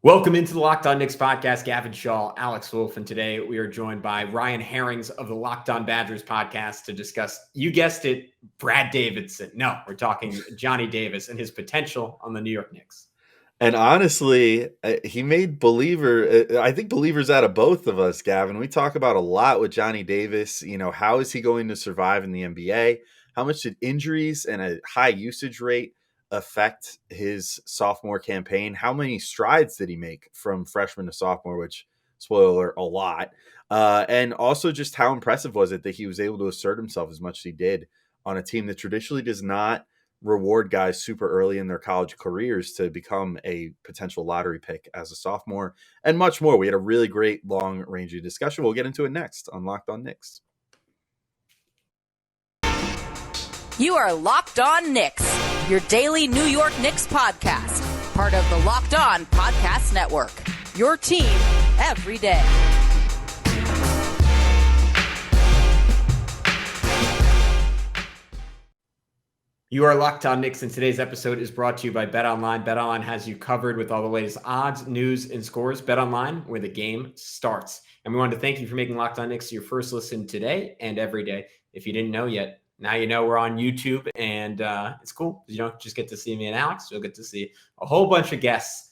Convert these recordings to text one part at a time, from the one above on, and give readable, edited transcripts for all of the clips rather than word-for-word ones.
Welcome into the Locked On Knicks podcast. Gavin Shaw, Alex Wolf, and today we are joined by Ryan Harings of the Locked On Badgers podcast to discuss, you guessed it, Brad Davidson. No, we're talking Johnny Davis and his potential on the New York Knicks. And honestly, he made I think believers out of both of us, Gavin. We talk about a lot with Johnny Davis. How is he going to survive in the NBA? How much did injuries and a high usage rate affect his sophomore campaign? How many strides did he make from freshman to sophomore, which, spoiler, a lot. And also just how impressive was it that he was able to assert himself as much as he did on a team that traditionally does not reward guys super early in their college careers to become a potential lottery pick as a sophomore, and much more. We had a really great long-ranging discussion. We'll get into it next on Locked On Knicks. You are Locked On Knicks, your daily New York Knicks podcast, part of the Locked On Podcast Network, your team every day. You are Locked On Knicks, and today's episode is brought to you by BetOnline. BetOnline has you covered with all the latest odds, news, and scores. BetOnline, where the game starts. And we wanted to thank you for making Locked On Knicks your first listen today and every day. If you didn't know yet, now you know we're on YouTube, and it's cool. You don't just get to see me and Alex. You'll get to see a whole bunch of guests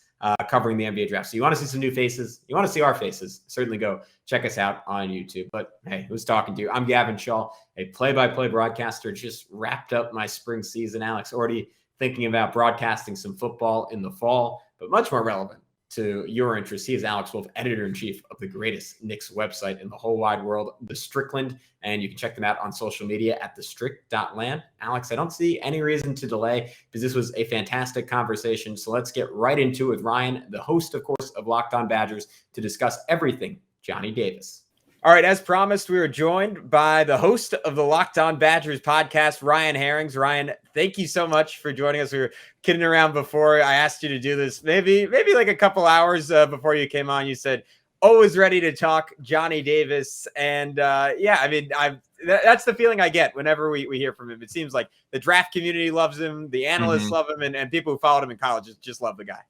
covering the NBA draft. So you want to see some new faces, you want to see our faces, certainly go check us out on YouTube. But hey, who's talking to you? I'm Gavin Shaw, a play-by-play broadcaster. Just wrapped up my spring season. Alex, already thinking about broadcasting some football in the fall, but much more relevant to your interest. He is Alex Wolf, editor-in-chief of the greatest Knicks website in the whole wide world, The Strickland, and you can check them out on social media at thestrick.land. Alex, I don't see any reason to delay because this was a fantastic conversation, so let's get right into it with Ryan, the host, of course, of Locked On Badgers, to discuss everything Johnny Davis. All right, as promised, we are joined by the host of the Locked On Badgers podcast, Ryan Harings. Ryan, thank you so much for joining us. We were kidding around before I asked you to do this, maybe like a couple hours before you came on. You said, always ready to talk Johnny Davis. And that's the feeling I get whenever we hear from him. It seems like the draft community loves him, the analysts love him, and people who followed him in college just love the guy.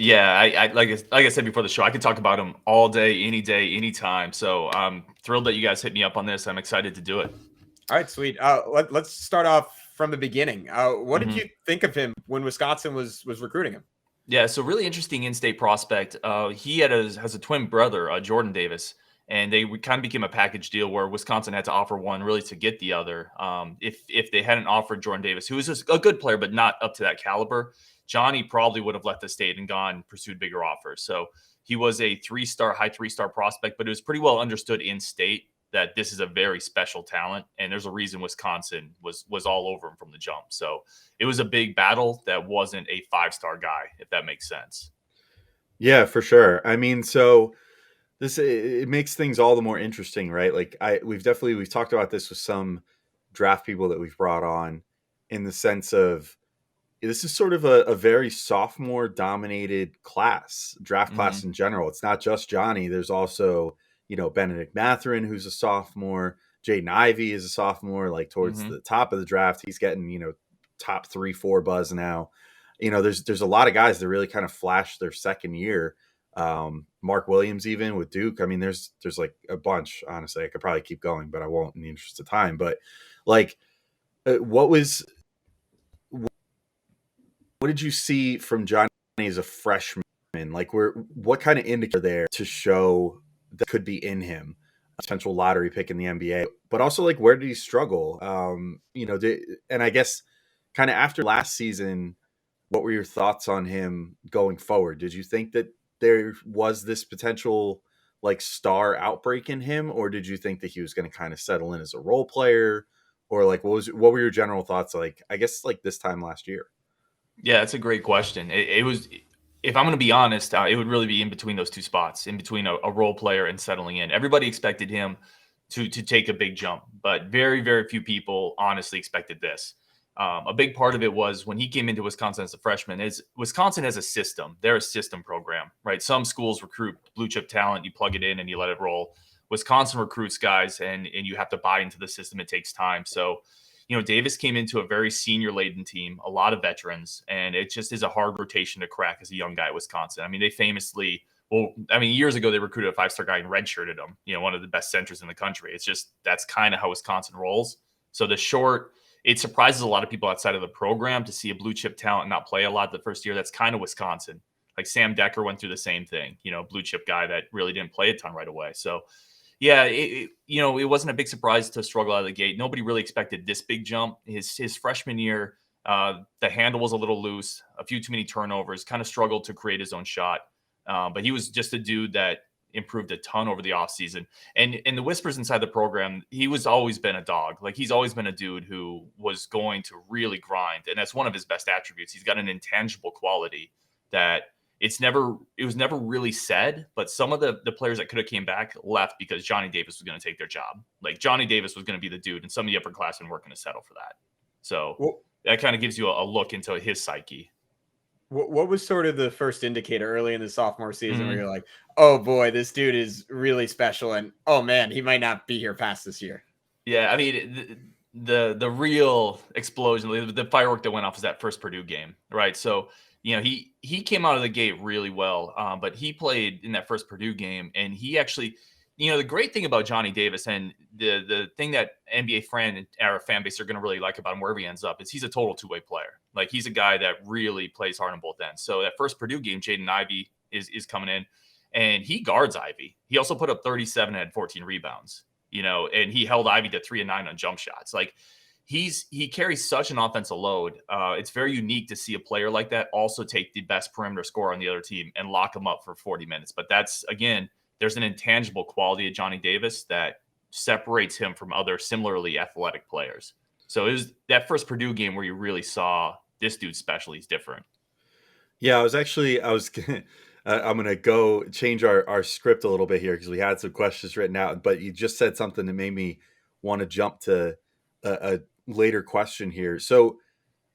Yeah, I like I said before the show, I could talk about him all day, anytime. So I'm thrilled that you guys hit me up on this. I'm excited to do it. All right, sweet. Let's start off from the beginning. What did you think of him when Wisconsin was recruiting him? Yeah, so really interesting in-state prospect. He has a twin brother, Jordan Davis, and they kind of became a package deal where Wisconsin had to offer one really to get the other. If they hadn't offered Jordan Davis, who was a good player but not up to that caliber, Johnny probably would have left the state and pursued bigger offers. So he was a high three-star prospect, but it was pretty well understood in state that this is a very special talent. And there's a reason Wisconsin was all over him from the jump. So it was a big battle that wasn't a five-star guy, if that makes sense. Yeah, for sure. I mean, so it makes things all the more interesting, right? Like we've talked about this with some draft people that we've brought on, in the sense of, this is sort of a very sophomore dominated draft class in general. It's not just Johnny. There's also, Benedict Mathurin, who's a sophomore. Jaden Ivey is a sophomore, like towards the top of the draft. He's getting, top 3-4 buzz now. There's a lot of guys that really kind of flashed their second year. Mark Williams, even with Duke. I mean, there's like a bunch, honestly. I could probably keep going, but I won't in the interest of time. But like, what did you see from Johnny as a freshman? Like, what kind of indicator there to show that could be in him, a potential lottery pick in the NBA? But also, like, where did he struggle? And I guess kind of after last season, what were your thoughts on him going forward? Did you think that there was this potential like star outbreak in him, or did you think that he was going to kind of settle in as a role player? Or like, what were your general thoughts, like, I guess, like this time last year? Yeah, that's a great question. It was, if I'm going to be honest, it would really be in between those two spots, in between a role player and settling in. Everybody expected him to take a big jump, but very, very few people honestly expected this. A big part of it was when he came into Wisconsin as a freshman, Wisconsin has a system. They're a system program, right? Some schools recruit blue chip talent, you plug it in and you let it roll. Wisconsin recruits guys and you have to buy into the system. It takes time. So Davis came into a very senior laden team, a lot of veterans, and it just is a hard rotation to crack as a young guy at Wisconsin. I mean, they famously, years ago they recruited a 5-star guy and redshirted him, one of the best centers in the country. It's just, that's kind of how Wisconsin rolls. So it surprises a lot of people outside of the program to see a blue chip talent not play a lot the first year. That's kind of Wisconsin. Like Sam Decker went through the same thing, blue chip guy that really didn't play a ton right away. So yeah, it wasn't a big surprise to struggle out of the gate. Nobody really expected this big jump. His freshman year, the handle was a little loose, a few too many turnovers, kind of struggled to create his own shot. But he was just a dude that improved a ton over the offseason. And the whispers inside the program, he was always been a dog. Like, he's always been a dude who was going to really grind. And that's one of his best attributes. He's got an intangible quality that it was never really said, but some of the players that could have came back left because Johnny Davis was going to take their job. Like, Johnny Davis was going to be the dude, and some of the upperclassmen weren't going to settle for that. So that kind of gives you a look into his psyche. What was sort of the first indicator early in the sophomore season where you're like, oh boy, this dude is really special, and oh man, he might not be here past this year? Yeah, I mean, the real explosion, the firework that went off was that first Purdue game, right? So, he came out of the gate really well, but he played in that first Purdue game, and he actually, the great thing about Johnny Davis, and the thing that NBA fan base are going to really like about him wherever he ends up, is he's a total two-way player. Like, he's a guy that really plays hard on both ends. So that first Purdue game, Jaden Ivey is coming in, and he guards Ivey. He also put up 37 and had 14 rebounds, and he held Ivey to 3 and 9 on jump shots. Like, he carries such an offensive load. It's very unique to see a player like that also take the best perimeter scorer on the other team and lock him up for 40 minutes. But that's, again, there's an intangible quality of Johnny Davis that separates him from other similarly athletic players. So it was that first Purdue game where you really saw this dude's special. He's different. Yeah, I'm going to go change our script a little bit here because we had some questions written out, but you just said something that made me want to jump to a later question here. So,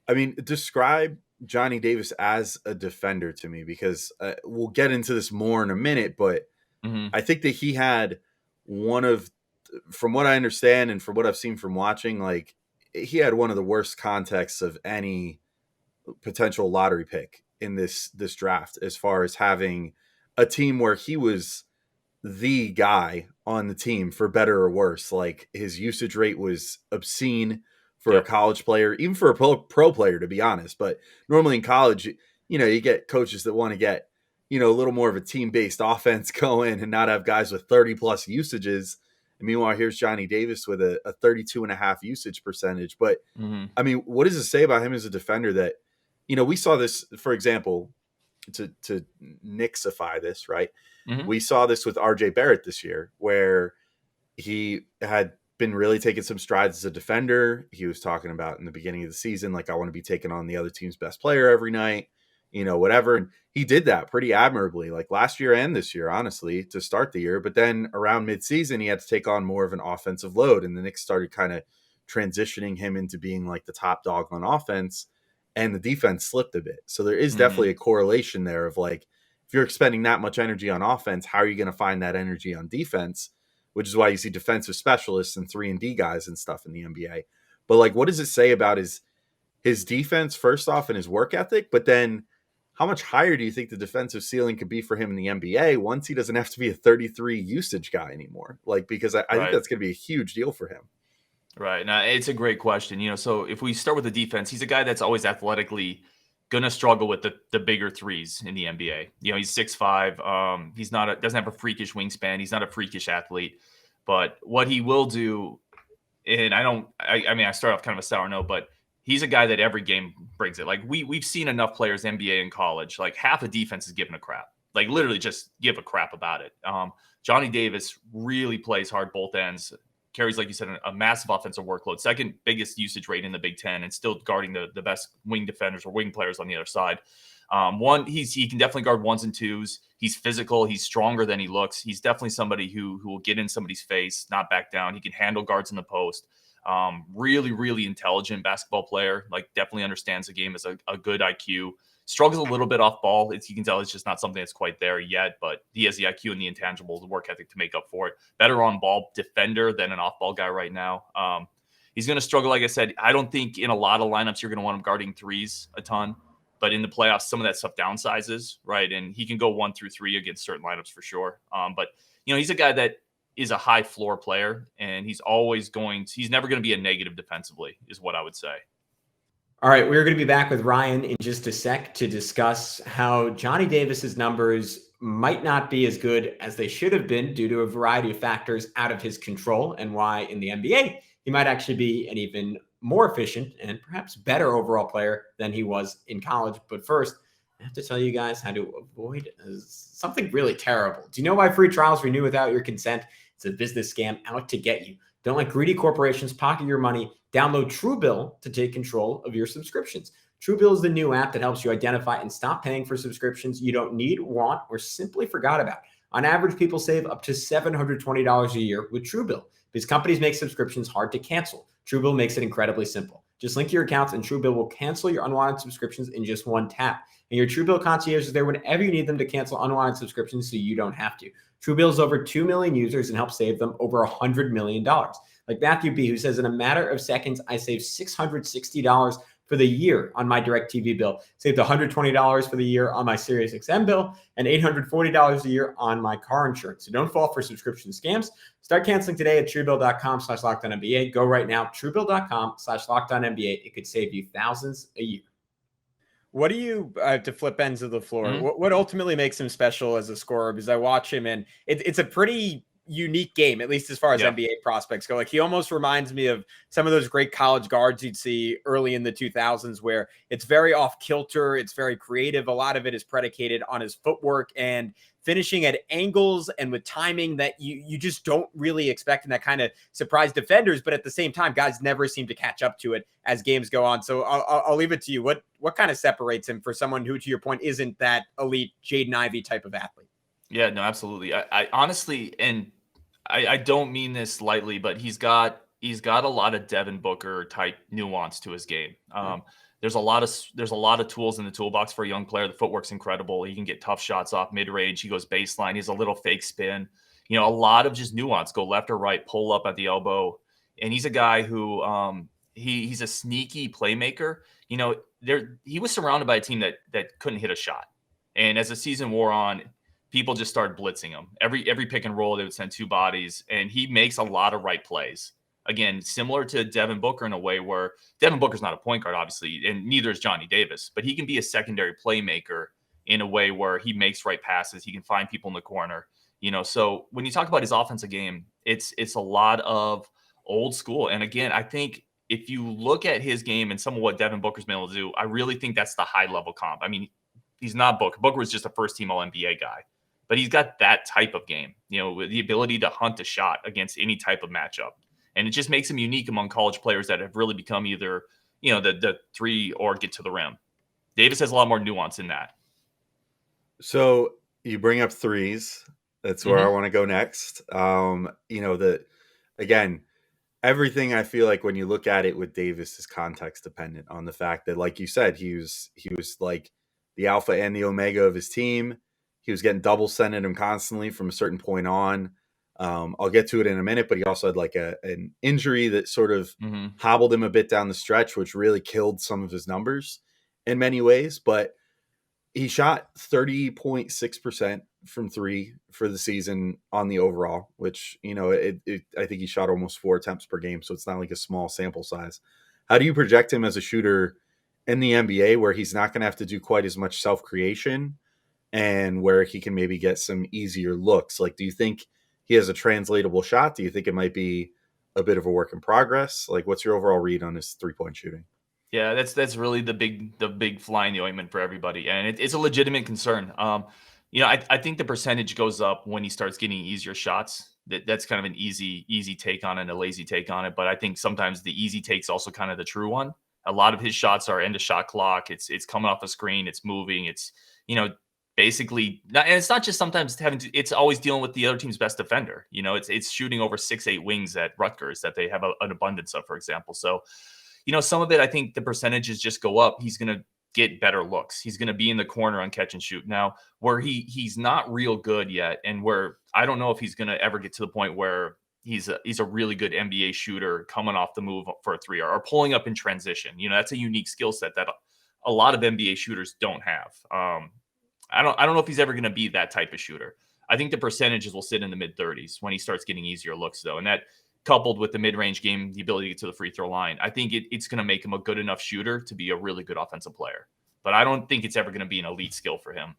I mean, describe Johnny Davis as a defender to me, because we'll get into this more in a minute, but I think that he had from what I understand and from what I've seen from watching, like, he had one of the worst contexts of any potential lottery pick in this draft, as far as having a team where he was the guy on the team, for better or worse. Like, his usage rate was obscene for a college player, even for a pro player, to be honest. But normally in college, you get coaches that want to get, a little more of a team-based offense going and not have guys with 30 plus usages. And meanwhile, here's Johnny Davis with a 32.5 usage percentage. But I mean, what does it say about him as a defender that, we saw this, for example, to Knicksify this, right? We saw this with RJ Barrett this year, where he had been really taking some strides as a defender. He was talking about in the beginning of the season, like, I want to be taking on the other team's best player every night, whatever. And he did that pretty admirably, like last year and this year, honestly, to start the year. But then around midseason, he had to take on more of an offensive load, and the Knicks started kind of transitioning him into being like the top dog on offense, and the defense slipped a bit. So there is definitely a correlation there of, like, if you're expending that much energy on offense, how are you going to find that energy on defense? Which is why you see defensive specialists and 3-and-D guys and stuff in the NBA. But, like, what does it say about his defense, first off, and his work ethic? But then how much higher do you think the defensive ceiling could be for him in the NBA once he doesn't have to be a 33 usage guy anymore? Like, because I think that's going to be a huge deal for him. Right. Now, it's a great question. So if we start with the defense, he's a guy that's always athletically going to struggle with the bigger threes in the NBA. He's 6'5". He's doesn't have a freakish wingspan. He's not a freakish athlete, but what he will do, and I start off kind of a sour note, but he's a guy that every game brings it. Like, we've seen enough players, NBA and college, like, half the defense is giving a crap. Like, literally just give a crap about it. Johnny Davis really plays hard both ends. Carries, like you said, a massive offensive workload, second biggest usage rate in the Big Ten, and still guarding the best wing defenders or wing players on the other side. He can definitely guard ones and twos. He's physical. He's stronger than he looks. He's definitely somebody who will get in somebody's face, not back down. He can handle guards in the post. Really, really intelligent basketball player. Like, definitely understands the game as a good IQ. Struggles a little bit off ball. You can tell it's just not something that's quite there yet, but he has the IQ and the intangibles, the work ethic to make up for it. Better on ball defender than an off ball guy right now. He's going to struggle. Like I said, I don't think in a lot of lineups you're going to want him guarding threes a ton. But in the playoffs, some of that stuff downsizes, right? And he can go 1 through 3 against certain lineups for sure. But, he's a guy that is a high floor player, and he's never going to be a negative defensively, is what I would say. All right, we're going to be back with Ryan in just a sec to discuss how Johnny Davis's numbers might not be as good as they should have been due to a variety of factors out of his control, and why in the NBA he might actually be an even more efficient and perhaps better overall player than he was in college. But first, I have to tell you guys how to avoid something really terrible. Do you know why free trials renew without your consent? It's a business scam out to get you. Don't let greedy corporations pocket your money. Download Truebill to take control of your subscriptions. Truebill is the new app that helps you identify and stop paying for subscriptions you don't need, want, or simply forgot about. On average, people save up to $720 a year with Truebill because companies make subscriptions hard to cancel. Truebill makes it incredibly simple. Just link your accounts and Truebill will cancel your unwanted subscriptions in just one tap. And your Truebill concierge is there whenever you need them to cancel unwanted subscriptions so you don't have to. Truebill has over 2 million users and helps save them over $100 million. Like Matthew B., who says, in a matter of seconds, I saved $660 for the year on my DirecTV bill, saved $120 for the year on my SiriusXM bill, and $840 a year on my car insurance. So don't fall for subscription scams. Start canceling today at Truebill.com/LockedOnNBA. Go right now, Truebill.com/LockedOnNBA. It could save you thousands a year. What do you, to flip ends of the floor, what ultimately makes him special as a scorer? Because I watch him and it's a pretty unique game, at least as far as NBA prospects go. Like, he almost reminds me of some of those great college guards you'd see early in the 2000s, where it's very off kilter. It's very creative. A lot of it is predicated on his footwork and finishing at angles and with timing that you just don't really expect, and that kind of surprise defenders. But at the same time, guys never seem to catch up to it as games go on. So I'll leave it to you. What kind of separates him for someone who, to your point, isn't that elite Jaden Ivey type of athlete? Yeah, no, absolutely. I honestly, and I don't mean this lightly, but he's got a lot of Devin Booker type nuance to his game. There's a lot of tools in the toolbox for a young player. The footwork's incredible. He can get tough shots off mid-range. He goes baseline. He has a little fake spin. A lot of just nuance. Go left or right, pull up at the elbow. And he's a guy who he's a sneaky playmaker. He was surrounded by a team that couldn't hit a shot. And as the season wore on, people just started blitzing him. Every pick and roll, they would send 2 bodies, and he makes a lot of right plays. Again, similar to Devin Booker in a way where Devin Booker's not a point guard, obviously, and neither is Johnny Davis, but he can be a secondary playmaker in a way where he makes right passes. He can find people in the corner. So when you talk about his offensive game, it's a lot of old school. And again, I think if you look at his game and some of what Devin Booker's been able to do, I really think that's the high level comp. I mean, he's not Booker. Booker was just a first team All-NBA guy. But he's got that type of game, with the ability to hunt a shot against any type of matchup. And it just makes him unique among college players that have really become either, the 3 or get to the rim. Davis has a lot more nuance in that. So you bring up threes. That's where I want to go next. Again, everything I feel like when you look at it with Davis is context dependent on the fact that, like you said, he was like the alpha and the omega of his team. He was getting double sent at him constantly from a certain point on. I'll get to it in a minute, but he also had like an injury that sort of hobbled him a bit down the stretch, which really killed some of his numbers in many ways. But he shot 30.6% from 3 for the season on the overall, which, I think he shot almost 4 attempts per game. So it's not like a small sample size. How do you project him as a shooter in the NBA where he's not going to have to do quite as much self-creation and where he can maybe get some easier looks? Like, do you think he has a translatable shot? Do you think it might be a bit of a work in progress? Like, what's your overall read on his 3-point shooting? Yeah, that's really the big fly in the ointment for everybody, and it's a legitimate concern. I think the percentage goes up when he starts getting easier shots. That's kind of an easy take on it, and a lazy take on it. But I think sometimes the easy take's also kind of the true one. A lot of his shots are end of shot clock. It's coming off a screen. It's moving. It's basically, and it's not just sometimes it's always dealing with the other team's best defender. It's shooting over 6'8" wings at Rutgers that they have an abundance of, for example. So, some of it, I think the percentages just go up. He's going to get better looks. He's going to be in the corner on catch and shoot. Now, where he's not real good yet, and where I don't know if he's going to ever get to the point where he's a really good NBA shooter coming off the move for a three or pulling up in transition. That's a unique skill set that a lot of NBA shooters don't have. I don't know if he's ever going to be that type of shooter. I think the percentages will sit in the mid 30s when he starts getting easier looks, though. And that, coupled with the mid-range game, the ability to get to the free throw line, I think it's going to make him a good enough shooter to be a really good offensive player. But I don't think it's ever going to be an elite skill for him.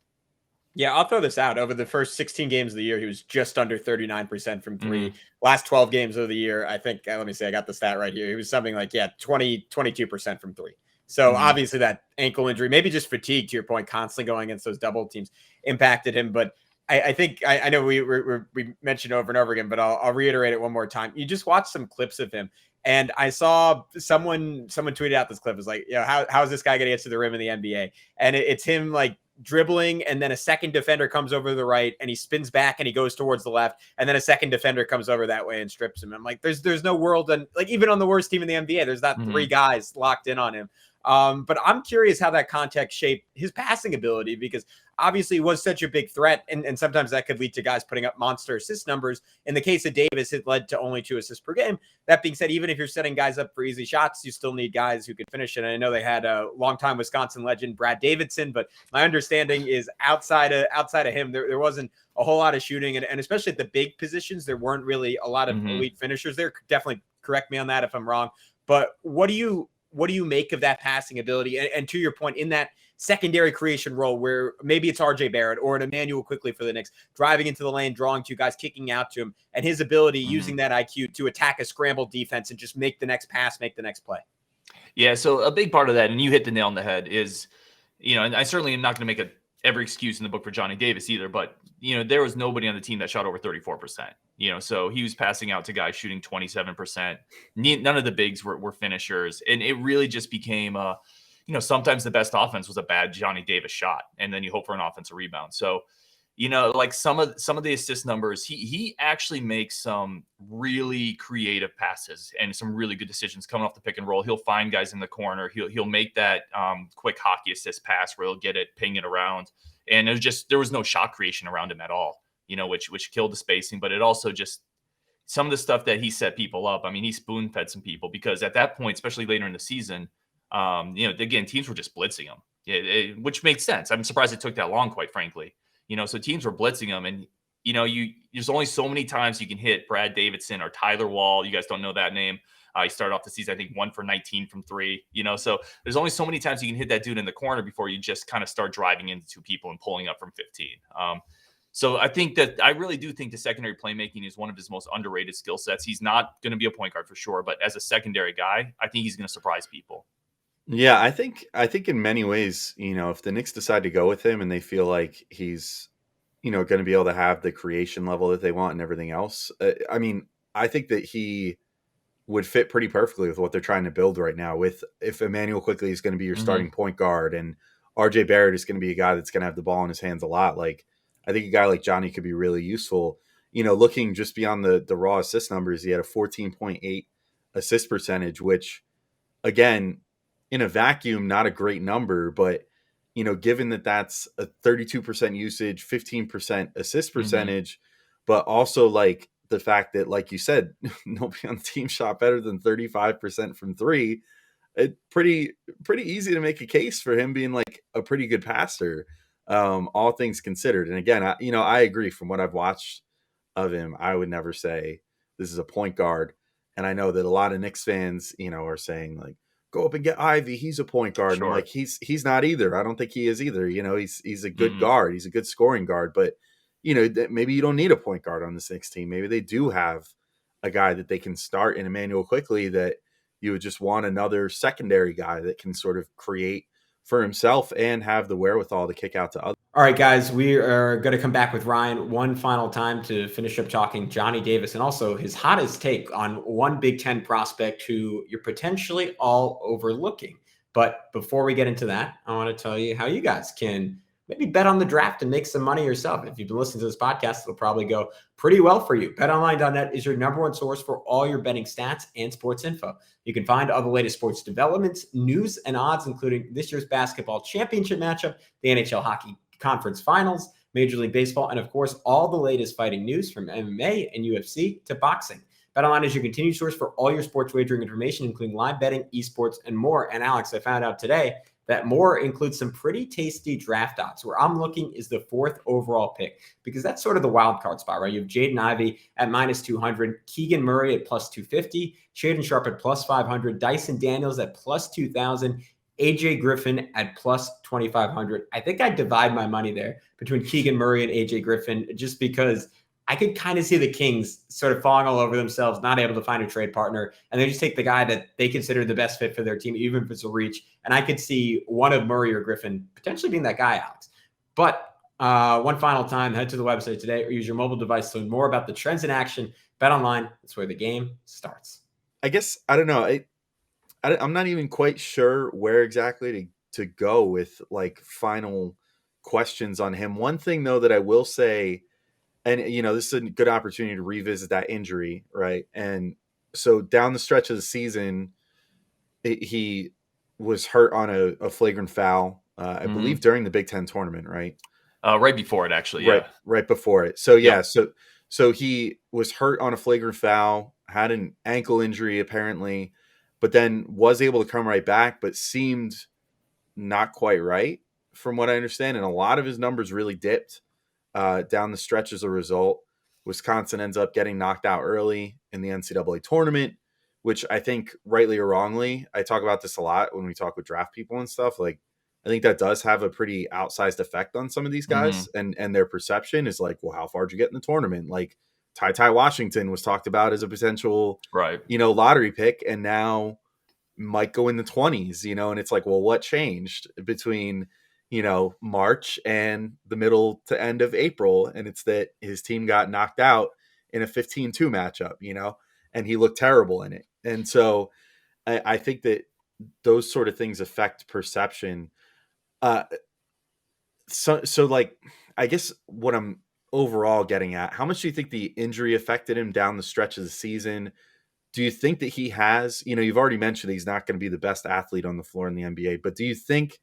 Yeah, I'll throw this out. Over the first 16 games of the year, he was just under 39% from three. Last 12 games of the year, I think, let me see, I got the stat right here. He was something like, 22% from three. So obviously that ankle injury, maybe just fatigue, to your point, constantly going against those double teams impacted him. But I think I know we mentioned over and over again, but I'll reiterate it one more time. You just watch some clips of him. And I saw someone tweeted out this clip. It was like, how is this guy going to get to the rim in the NBA? And it's him like dribbling, and then a second defender comes over to the right and he spins back and he goes towards the left, and then a second defender comes over that way and strips him. I'm like, there's no world, and like even on the worst team in the NBA, there's not three guys locked in on him. But I'm curious how that context shaped his passing ability, because obviously he was such a big threat, and sometimes that could lead to guys putting up monster assist numbers. In the case of Davis, it led to only 2 assists per game. That being said, even if you're setting guys up for easy shots, you still need guys who can finish it. And I know they had a longtime Wisconsin legend, Brad Davidson, but my understanding is outside of him, there wasn't a whole lot of shooting, and especially at the big positions, there weren't really a lot of elite finishers there. Definitely correct me on that if I'm wrong. But what do you make of that passing ability? And to your point, in that secondary creation role where maybe it's RJ Barrett or an Emmanuel Quickly for the Knicks, driving into the lane, drawing 2 guys, kicking out to him, and his ability using that IQ to attack a scrambled defense and just make the next pass, make the next play. Yeah, so a big part of that, and you hit the nail on the head, is, and I certainly am not going to make every excuse in the book for Johnny Davis either, but, there was nobody on the team that shot over 34%. So he was passing out to guys shooting 27%. None of the bigs were finishers. And it really just became, sometimes the best offense was a bad Johnny Davis shot, and then you hope for an offensive rebound. So, like some of the assist numbers, he actually makes some really creative passes and some really good decisions coming off the pick and roll. He'll find guys in the corner. He'll make that quick hockey assist pass where he'll get it, ping it around. And there was no shot creation around him at all, which killed the spacing. But it also just, some of the stuff that he set people up. I mean, he spoon fed some people, because at that point, especially later in the season, again, teams were just blitzing him, which makes sense. I'm surprised it took that long, quite frankly. So teams were blitzing him, and there's only so many times you can hit Brad Davidson or Tyler Wall. You guys don't know that name. He started off the season, I think, 1 for 19 from 3. So there's only so many times you can hit that dude in the corner before you just kind of start driving into 2 people and pulling up from 15. So I really do think the secondary playmaking is one of his most underrated skill sets. He's not going to be a point guard for sure, but as a secondary guy, I think he's going to surprise people. Yeah, I think in many ways, if the Knicks decide to go with him and they feel like he's, going to be able to have the creation level that they want and everything else, I think that he would fit pretty perfectly with what they're trying to build right now. If Emmanuel Quickly is going to be your starting point guard, and RJ Barrett is going to be a guy that's going to have the ball in his hands a lot, like I think a guy like Johnny could be really useful. Looking just beyond the raw assist numbers, he had a 14.8 assist percentage, which, again, in a vacuum, not a great number, but given that that's a 32% usage, 15% assist percentage, but also like the fact that, like you said, nobody on the team shot better than 35% from 3, it pretty easy to make a case for him being like a pretty good passer, all things considered. And again, I agree, from what I've watched of him, I would never say this is a point guard. And I know that a lot of Knicks fans, are saying like, go up and get Ivy, he's a point guard. Sure. And I'm like, he's not either. I don't think he is either. He's a good guard. He's a good scoring guard, but maybe you don't need a point guard on this Knicks team. Maybe they do have a guy that they can start in Emmanuel Quickly, that you would just want another secondary guy that can sort of create for himself and have the wherewithal to kick out to others. All right, guys, we are going to come back with Ryan one final time to finish up talking Johnny Davis, and also his hottest take on one Big Ten prospect who you're potentially all overlooking. But before we get into that, I want to tell you how you guys can maybe bet on the draft and make some money yourself. If you've been listening to this podcast, it'll probably go pretty well for you. BetOnline.net is your number one source for all your betting stats and sports info. You can find all the latest sports developments, news, and odds, including this year's basketball championship matchup, the NHL hockey conference finals, Major League Baseball, and of course, all the latest fighting news from MMA and UFC to boxing. BetOnline is your continued source for all your sports wagering information, including live betting, esports, and more. And Alex, I found out today that more includes some pretty tasty draft odds. Where I'm looking is the 4th overall pick, because that's sort of the wild card spot, right? You have Jaden Ivey at minus 200, Keegan Murray at plus 250, Shaden Sharp at plus 500, Dyson Daniels at plus 2,000, AJ Griffin at plus 2,500. I think I divide my money there between Keegan Murray and AJ Griffin, just because I could kind of see the Kings sort of falling all over themselves, not able to find a trade partner, and they just take the guy that they consider the best fit for their team, even if it's a reach. And I could see one of Murray or Griffin potentially being that guy, Alex. But one final time, head to the website today or use your mobile device to learn more about the trends in action. BetOnline, that's where the game starts. I guess, I don't know. I'm not even quite sure where exactly to go with like final questions on him. One thing though that I will say, and this is a good opportunity to revisit that injury, right? And so down the stretch of the season, he was hurt on a flagrant foul, I believe during the Big Ten tournament, right? Right before it, actually. Yeah. Right before it. So yeah, so he was hurt on a flagrant foul, had an ankle injury apparently, but then was able to come right back, but seemed not quite right from what I understand. And a lot of his numbers really dipped down the stretch as a result. Wisconsin ends up getting knocked out early in the NCAA tournament, which I think rightly or wrongly, I talk about this a lot when we talk with draft people and stuff. Like, I think that does have a pretty outsized effect on some of these guys, and their perception is like, well, how far did you get in the tournament? Like Ty Washington was talked about as a potential, lottery pick, and now might go in the 20s, and it's like, well, what changed between, March and the middle to end of April? And it's that his team got knocked out in a 15-2 matchup, and he looked terrible in it. And so I think that those sort of things affect perception. So like, I guess what I'm overall getting at, how much do you think the injury affected him down the stretch of the season? Do you think that he has, you've already mentioned he's not going to be the best athlete on the floor in the NBA, but do you think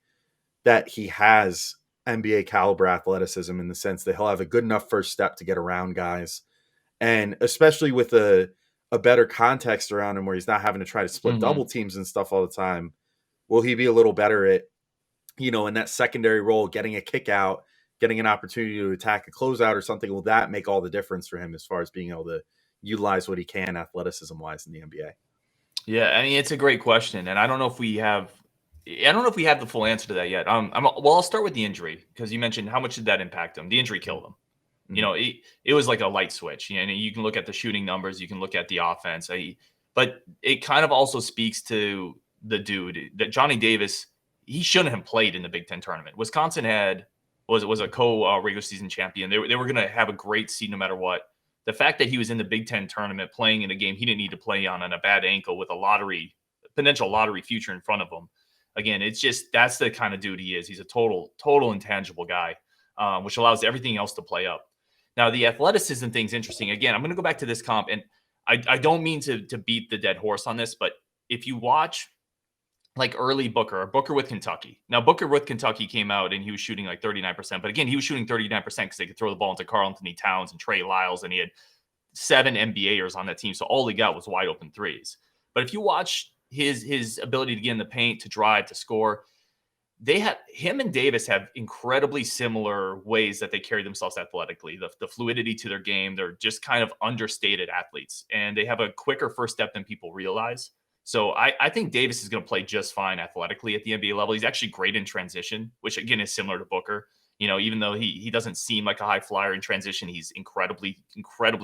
that he has NBA caliber athleticism in the sense that he'll have a good enough first step to get around guys, and especially with a better context around him where he's not having to try to split double teams and stuff all the time? Will he be a little better at, in that secondary role, getting a kick out, getting an opportunity to attack a closeout or something? Will that make all the difference for him as far as being able to utilize what he can athleticism wise in the NBA? Yeah, I mean, it's a great question, and I don't know if we have the full answer to that yet. I'll start with the injury, because you mentioned how much did that impact him. The injury killed him. It was like a light switch. And you can look at the shooting numbers, you can look at the offense, but it kind of also speaks to the dude that Johnny Davis. He shouldn't have played in the Big Ten tournament. Wisconsin was a regular season champion. They were going to have a great seed no matter what. The fact that he was in the Big Ten tournament playing in a game he didn't need to play on a bad ankle with a potential lottery future in front of him. Again, it's just, that's the kind of dude he is. He's a total intangible guy, which allows everything else to play up. Now, the athleticism thing's interesting. Again, I'm going to go back to this comp, and I don't mean to beat the dead horse on this, but if you watch like early Booker with Kentucky. Now, Booker with Kentucky came out and he was shooting like 39%. But again, he was shooting 39% because they could throw the ball into Karl Anthony Towns and Trey Lyles, and he had 7 NBAers on that team. So all he got was wide open threes. But if you watch his ability to get in the paint, to drive, to score, him and Davis have incredibly similar ways that they carry themselves athletically. The fluidity to their game. They're just kind of understated athletes, and they have a quicker first step than people realize. So I think Davis is going to play just fine athletically at the NBA level. He's actually great in transition, which again is similar to Booker. Even though he doesn't seem like a high flyer in transition, he's incredibly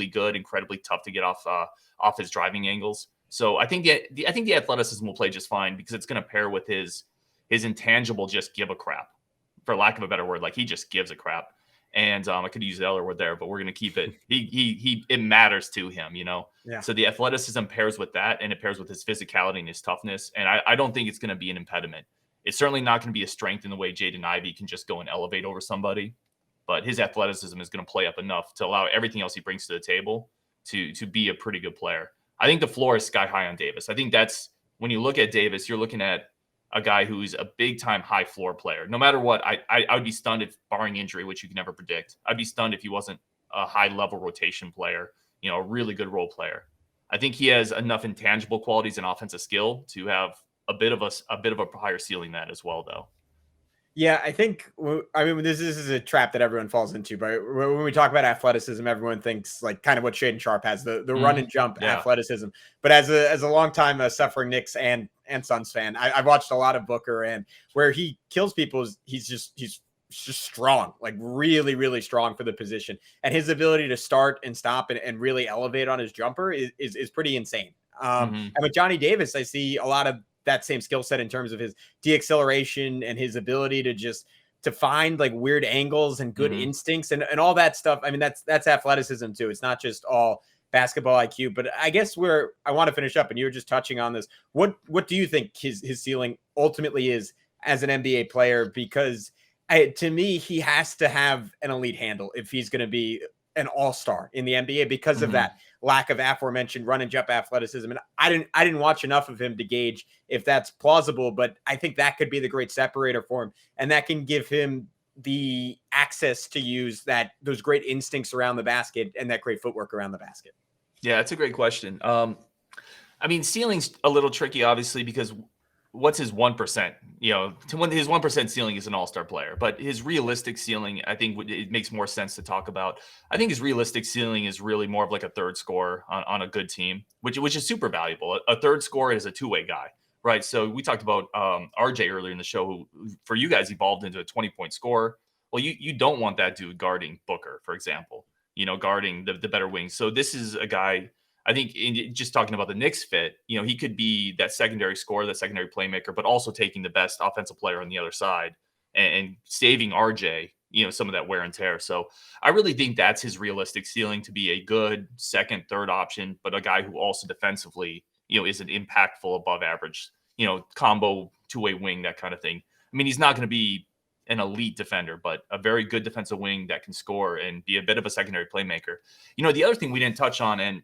good, incredibly tough to get off his driving angles. So I think the athleticism will play just fine, because it's going to pair with his intangible just give a crap, for lack of a better word. Like, he just gives a crap. And I could use the other word there, but we're going to keep it. It matters to him, Yeah. So the athleticism pairs with that, and it pairs with his physicality and his toughness. And I don't think it's going to be an impediment. It's certainly not going to be a strength in the way Jaden Ivey can just go and elevate over somebody. But his athleticism is going to play up enough to allow everything else he brings to the table to be a pretty good player. I think the floor is sky high on Davis. I think that's, when you look at Davis, you're looking at a guy who's a big time high floor player. No matter what, I would be stunned if, barring injury, which you can never predict, I'd be stunned if he wasn't a high level rotation player, a really good role player. I think he has enough intangible qualities and offensive skill to have a bit of a higher ceiling than that as well, though. Yeah, I think, I mean, this is a trap that everyone falls into, but when we talk about athleticism, everyone thinks like kind of what Shaden Sharp has, the run and jump athleticism. But as a long time suffering Knicks and Suns fan, I've watched a lot of Booker, and where he kills people, he's just strong, like really, really strong for the position. And his ability to start and stop and really elevate on his jumper is pretty insane. And with Johnny Davis, I see a lot of that same skill set in terms of his de-acceleration and his ability to find like weird angles and good instincts and all that stuff. I mean, that's athleticism too. It's not just all basketball IQ, but I guess where I want to finish up, and you were just touching on this, what do you think his ceiling ultimately is as an NBA player? Because to me, he has to have an elite handle if he's going to be an all-star in the NBA because of that lack of aforementioned run and jump athleticism. And I didn't watch enough of him to gauge if that's plausible, but I think that could be the great separator for him. And that can give him the access to use those great instincts around the basket and that great footwork around the basket. Yeah, that's a great question. I mean, ceiling's a little tricky, obviously, because what's his 1%? His 1% ceiling is an all-star player, but his realistic ceiling, I think it makes more sense to talk about. I think his realistic ceiling is really more of like a third scorer on a good team, which is super valuable. A third scorer is a two-way guy, right? So we talked about RJ earlier in the show, who for you guys evolved into a 20-point scorer. Well, you don't want that dude guarding Booker, for example, guarding the better wings. So this is a guy, I think, just talking about the Knicks fit, he could be that secondary scorer, that secondary playmaker, but also taking the best offensive player on the other side and saving RJ, some of that wear and tear. So I really think that's his realistic ceiling, to be a good second, third option, but a guy who also defensively, is an impactful, above average, combo two-way wing, that kind of thing. I mean, he's not going to be an elite defender, but a very good defensive wing that can score and be a bit of a secondary playmaker. The other thing we didn't touch on, and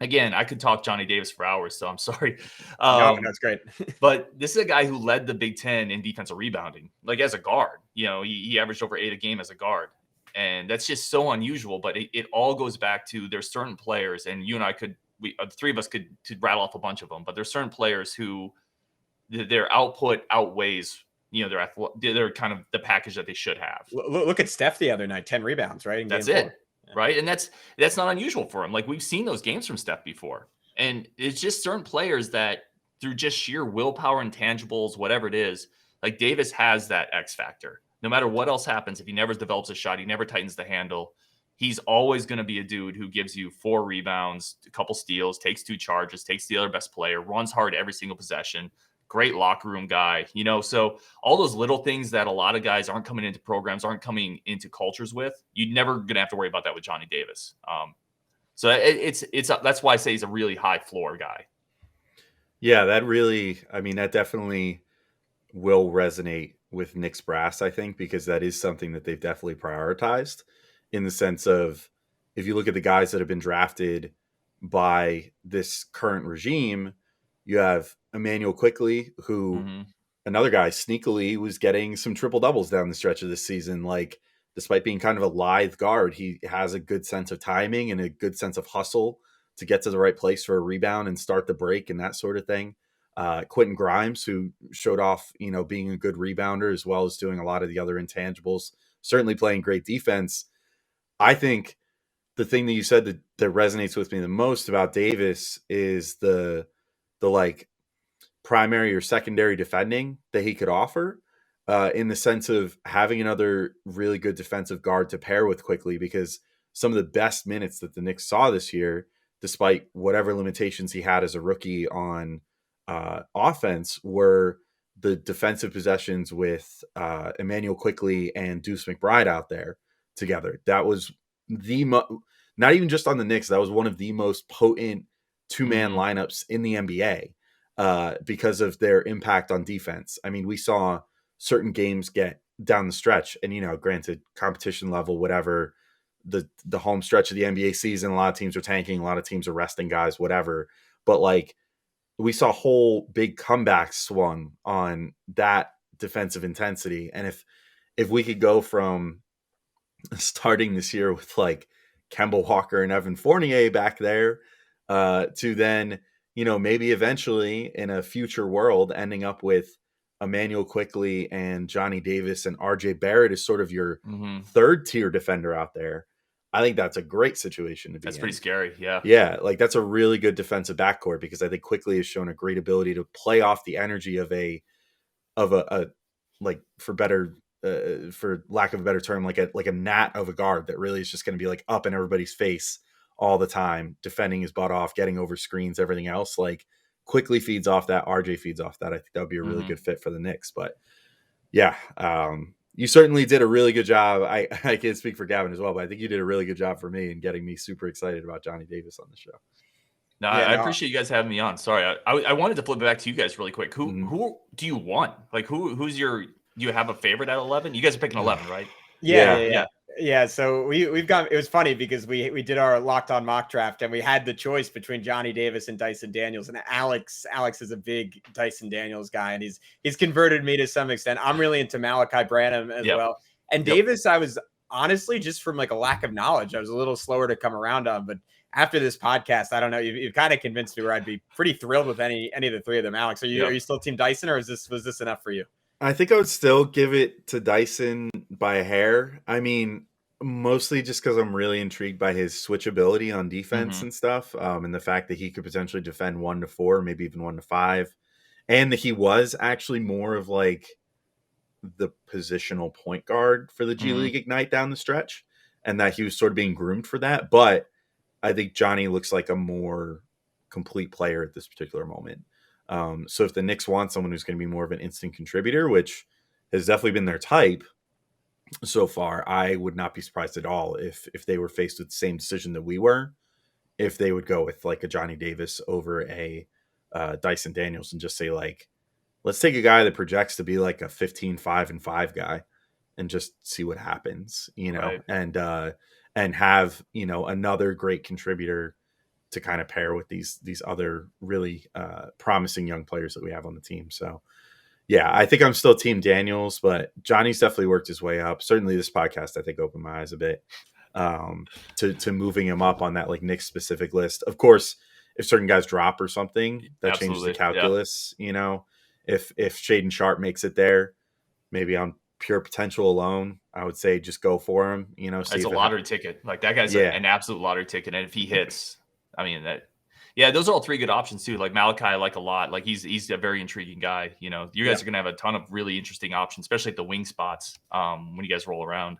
again, I could talk Johnny Davis for hours, so I'm sorry. No, that's great. But this is a guy who led the Big Ten in defensive rebounding, like as a guard. He averaged over 8 a game as a guard. And that's just so unusual. But it all goes back to, there's certain players, and you and I the three of us could rattle off a bunch of them, but there's certain players who their output outweighs, they're kind of the package that they should have. Look at Steph the other night, 10 rebounds, right? That's it. Right. And that's not unusual for him. Like, we've seen those games from Steph before. And it's just certain players that, through just sheer willpower, intangibles, whatever it is, like Davis has that X factor. No matter what else happens, if he never develops a shot, he never tightens the handle, he's always going to be a dude who gives you 4 rebounds, a couple steals, takes 2 charges, takes the other best player, runs hard every single possession. Great locker room guy, so all those little things that a lot of guys aren't coming into programs, aren't coming into cultures with, you're never going to have to worry about that with Johnny Davis. So that's why I say he's a really high floor guy. Yeah, that definitely will resonate with Knicks brass, I think, because that is something that they've definitely prioritized, in the sense of, if you look at the guys that have been drafted by this current regime, you have Emmanuel Quickly, who another guy sneakily was getting some triple doubles down the stretch of this season. Like, despite being kind of a lithe guard, he has a good sense of timing and a good sense of hustle to get to the right place for a rebound and start the break and that sort of thing. Quentin Grimes, who showed off, being a good rebounder as well as doing a lot of the other intangibles, certainly playing great defense. I think the thing that you said that resonates with me the most about Davis is the like primary or secondary defending that he could offer, in the sense of having another really good defensive guard to pair with quickly, because some of the best minutes that the Knicks saw this year, despite whatever limitations he had as a rookie on offense, were the defensive possessions with Emmanuel Quickly and Deuce McBride out there together. That was not even just on the Knicks, that was one of the most potent two-man lineups in the NBA, because of their impact on defense. I mean, we saw certain games get down the stretch, and, granted, competition level, whatever, the home stretch of the NBA season, a lot of teams are tanking, a lot of teams are resting guys, whatever. But like, we saw whole big comebacks swung on that defensive intensity. And if we could go from starting this year with like Kemba Walker and Evan Fournier back there, to then, maybe eventually in a future world ending up with Emmanuel Quickley and Johnny Davis and RJ Barrett is sort of your third tier defender out there. I think that's a great situation to be in. That's pretty scary. Yeah. Yeah. Like that's a really good defensive backcourt because I think Quickley has shown a great ability to play off the energy of a like for lack of a better term, like a gnat of a guard that really is just going to be like up in everybody's face all the time, defending his butt off, getting over screens, everything else. Like Quickly feeds off that. RJ feeds off that. I think that would be a really good fit for the Knicks. But yeah, you certainly did a really good job. I can't speak for Gavin as well, but I think you did a really good job for me in getting me super excited about Johnny Davis on the show. No, I appreciate you guys having me on. Sorry, I wanted to flip it back to you guys really quick. Who do you want? Like who's your? Do you have a favorite at 11? You guys are picking 11, right? Yeah. So we've got. It was funny because we did our locked on mock draft and we had the choice between Johnny Davis and Dyson Daniels. And Alex is a big Dyson Daniels guy, and he's converted me to some extent. I'm really into Malachi Branham as well. And Davis, I was honestly just from like a lack of knowledge, I was a little slower to come around on, but after this podcast, I don't know. You've kind of convinced me where I'd be pretty thrilled with any of the three of them. Alex, are you still Team Dyson, or was this enough for you? I think I would still give it to Dyson by a hair. I mean, mostly just because I'm really intrigued by his switchability on defense and stuff, and the fact that he could potentially defend 1-4, maybe even 1-5, and that he was actually more of like the positional point guard for the G League Ignite down the stretch, and that he was sort of being groomed for that. But I think Johnny looks like a more complete player at this particular moment. So if the Knicks want someone who's going to be more of an instant contributor, which has definitely been their type so far, I would not be surprised at all if they were faced with the same decision that we were, if they would go with like a Johnny Davis over a Dyson Daniels and just say like, let's take a guy that projects to be like a 15-5-5 guy and just see what happens, Right. and have, another great contributor to kind of pair with these other really promising young players that we have on the team. So yeah, I think I'm still Team Daniels, but Johnny's definitely worked his way up. Certainly this podcast, I think, opened my eyes a bit to moving him up on that like Knicks specific list. Of course, if certain guys drop or something, that changes the calculus. If Shaedon Sharpe makes it there, maybe on pure potential alone, I would say just go for him. It's a lottery ticket. Like that guy's an absolute lottery ticket, and if he hits, I mean that. Yeah, those are all three good options too. Like Malachi, I like a lot. Like he's a very intriguing guy. You guys are gonna have a ton of really interesting options, especially at the wing spots when you guys roll around.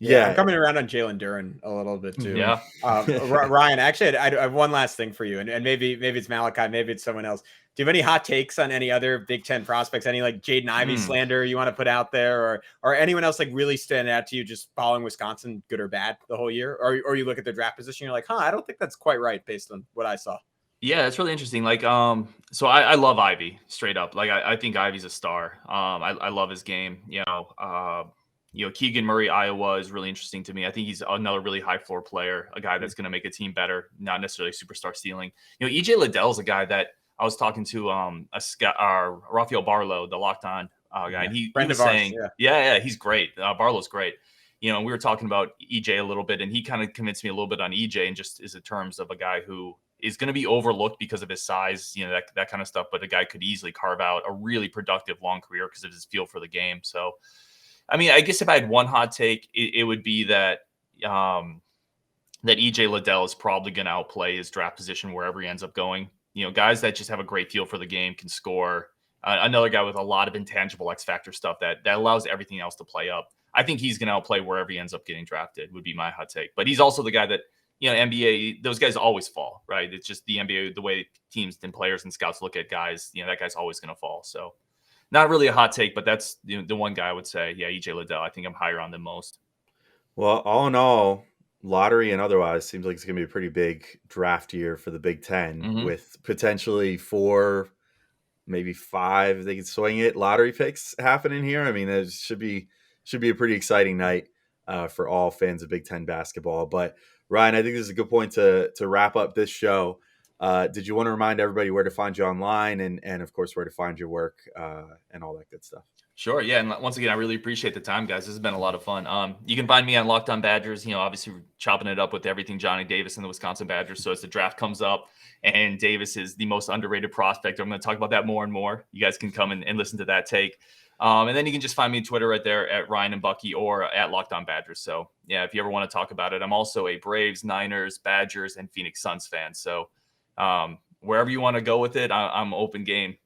Yeah, I'm coming around on Jalen Duren a little bit too. Yeah, Ryan, actually, I have one last thing for you, and maybe it's Malachi, maybe it's someone else. Do you have any hot takes on any other Big Ten prospects? Any like Jaden Ivey slander you want to put out there, or anyone else like really standing out to you just following Wisconsin, good or bad, the whole year? Or you look at their draft position, you're like, I don't think that's quite right based on what I saw. Yeah, it's really interesting. Like, so I love Ivy straight up. Like, I think Ivy's a star. I love his game. Keegan Murray, Iowa is really interesting to me. I think he's another really high floor player, a guy that's going to make a team better, not necessarily superstar ceiling. EJ Liddell is a guy that I was talking to Rafael Barlow, the Locked On guy. And he was saying, he's great. Barlow's great. We were talking about EJ a little bit, and he kind of convinced me a little bit on EJ, and just is in terms of a guy who is going to be overlooked because of his size, that kind of stuff. But the guy could easily carve out a really productive long career because of his feel for the game. So, I mean, I guess if I had one hot take, it would be that that EJ Liddell is probably going to outplay his draft position wherever he ends up going. Guys that just have a great feel for the game can score. Another guy with a lot of intangible X factor stuff that allows everything else to play up. I think he's going to outplay wherever he ends up getting drafted would be my hot take. But he's also the guy that, NBA, those guys always fall, right? It's just the NBA, the way teams and players and scouts look at guys, that guy's always going to fall. So not really a hot take, but that's the one guy I would say, EJ Liddell. I think I'm higher on than most. Well, all in all, lottery and otherwise, seems like it's going to be a pretty big draft year for the Big Ten with potentially 4, maybe 5, they could swing it, lottery picks happening here. I mean, it should be a pretty exciting night for all fans of Big Ten basketball. But Ryan, I think this is a good point to wrap up this show. Did you want to remind everybody where to find you online and of course, where to find your work and all that good stuff? Sure. Yeah. And once again, I really appreciate the time, guys. This has been a lot of fun. You can find me on Locked On Badgers, obviously we're chopping it up with everything Johnny Davis and the Wisconsin Badgers. So as the draft comes up and Davis is the most underrated prospect, I'm going to talk about that more and more. You guys can come and listen to that take. And then you can just find me on Twitter right there at Ryan and Bucky or at Locked On Badgers. So yeah, if you ever want to talk about it, I'm also a Braves, Niners, Badgers, and Phoenix Suns fan. So wherever you want to go with it, I'm open game.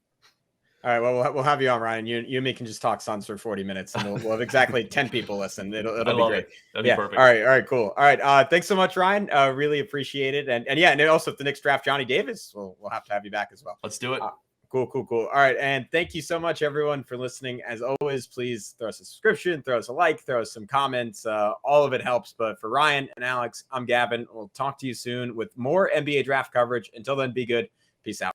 All right, well, we'll have you on, Ryan. You and me can just talk Suns for 40 minutes, and we'll have exactly 10 people listen. It'll be great. That'd be perfect. All right, cool. All right, thanks so much, Ryan. Really appreciate it. And also if the Knicks draft Johnny Davis, we'll have to have you back as well. Let's do it. Cool. All right, and thank you so much, everyone, for listening. As always, please throw us a subscription, throw us a like, throw us some comments. All of it helps. But for Ryan and Alex, I'm Gavin. We'll talk to you soon with more NBA draft coverage. Until then, be good. Peace out.